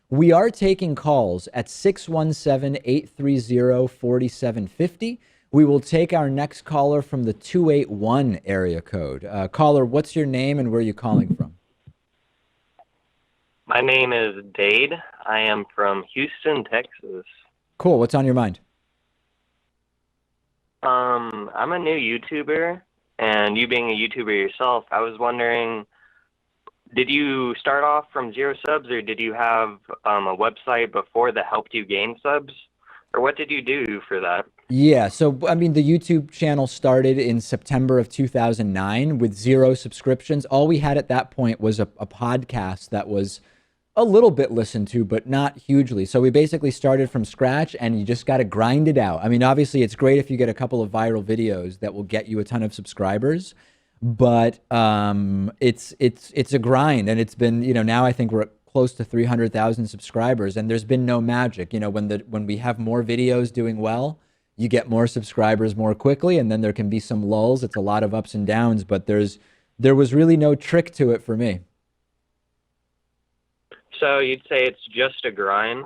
We are taking calls at 617-830-4750. We will take our next caller from the 281 area code. Caller, what's your name and where are you calling from? My name is Dade. I am from Houston, Texas. Cool. What's on your mind? I'm a new YouTuber, and you being a YouTuber yourself, I was wondering, did you start off from 0 subs, or did you have a website before that helped you gain subs? Or what did you do for that? Yeah, so I mean, the YouTube channel started in September of 2009 with 0 subscriptions. All we had at that point was a podcast that was a little bit listened to, but not hugely. So we basically started from scratch and you just got to grind it out. I mean, obviously, it's great if you get a couple of viral videos that will get you a ton of subscribers, but it's a grind, and it's been, now I think we're at close to 300,000 subscribers, and there's been no magic. When we have more videos doing well, you get more subscribers more quickly, and then there can be some lulls. It's a lot of ups and downs, but there was really no trick to it for me. So you'd say it's just a grind,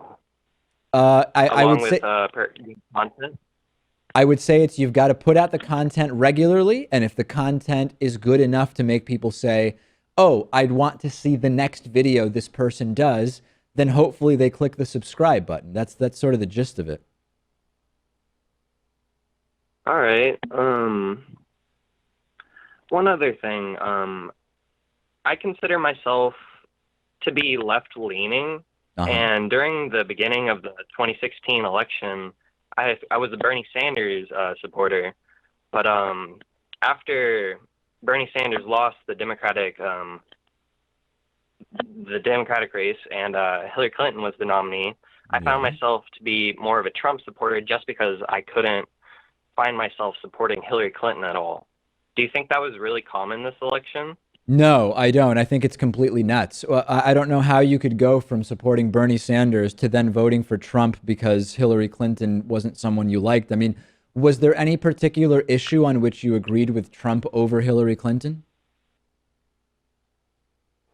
I along would with say content? I would say you've got to put out the content regularly, and if the content is good enough to make people say, "Oh, I'd want to see the next video this person does," then hopefully they click the subscribe button. That's sort of the gist of it. All right. One other thing. I consider myself to be left-leaning, and during the beginning of the 2016 election, I was a Bernie Sanders supporter, but after Bernie Sanders lost the Democratic race and Hillary Clinton was the nominee, I found myself to be more of a Trump supporter just because I couldn't find myself supporting Hillary Clinton at all. Do you think that was really common this election? No, I don't. I think it's completely nuts. Well, I don't know how you could go from supporting Bernie Sanders to then voting for Trump because Hillary Clinton wasn't someone you liked. I mean, was there any particular issue on which you agreed with Trump over Hillary Clinton?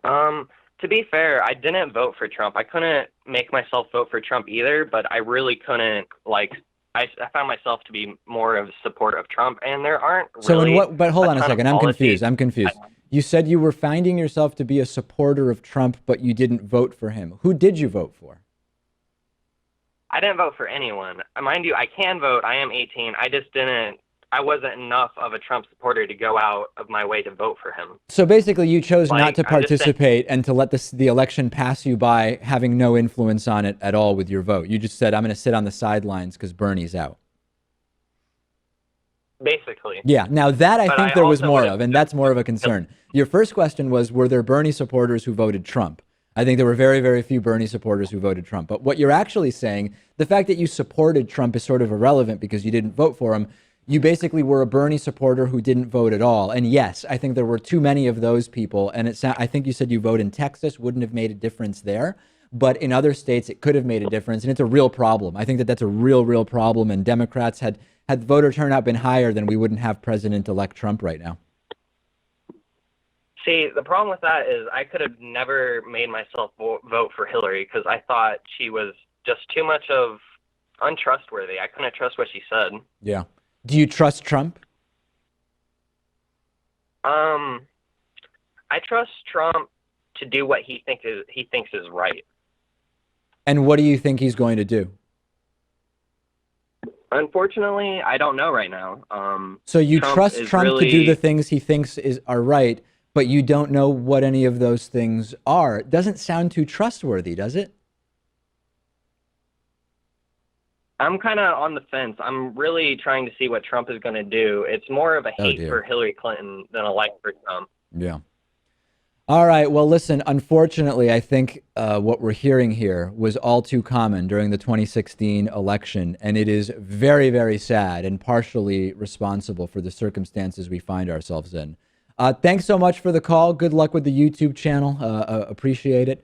To be fair, I didn't vote for Trump. I couldn't make myself vote for Trump either, but I really couldn't, I found myself to be more of a support of Trump, and there aren't So in really what, but hold a on a ton of second. I'm policies. confused. I'm confused. You said you were finding yourself to be a supporter of Trump, but you didn't vote for him. Who did you vote for? I didn't vote for anyone. Mind you, I can vote. I am 18. I wasn't enough of a Trump supporter to go out of my way to vote for him. So basically, you chose not to I'm just saying, participate and to let the election pass you by, having no influence on it at all with your vote. You just said, "I'm going to sit on the sidelines because Bernie's out." basically. Yeah. Now that I But think I there was also more would of, have. and that's more of a concern. Your first question was, were there Bernie supporters who voted Trump? I think there were very, very few Bernie supporters who voted Trump. But what you're actually saying, the fact that you supported Trump is sort of irrelevant because you didn't vote for him. You basically were a Bernie supporter who didn't vote at all. And yes, I think there were too many of those people. And I think you said you vote in Texas wouldn't have made a difference there. But in other states, it could have made a difference. And it's a real problem. I think that that's a real, real problem. And Democrats had voter turnout been higher, then we wouldn't have President-elect Trump right now. See, the problem with that is I could have never made myself vote for Hillary because I thought she was just too much of untrustworthy. I couldn't trust what she said. Yeah. Do you trust Trump? I trust Trump to do what he thinks is right. And what do you think he's going to do? Unfortunately, I don't know right now. So you Trump trust is Trump to do the really. things he thinks are right, but you don't know what any of those things are. It doesn't sound too trustworthy, does it? I'm kind of on the fence. I'm really trying to see what Trump is going to do. It's more of a Oh hate for dear. Hillary Clinton than a like for Trump. Yeah. All right. Well, listen, unfortunately, I think what we're hearing here was all too common during the 2016 election, and it is very, very sad and partially responsible for the circumstances we find ourselves in. Thanks so much for the call. Good luck with the YouTube channel. Appreciate it.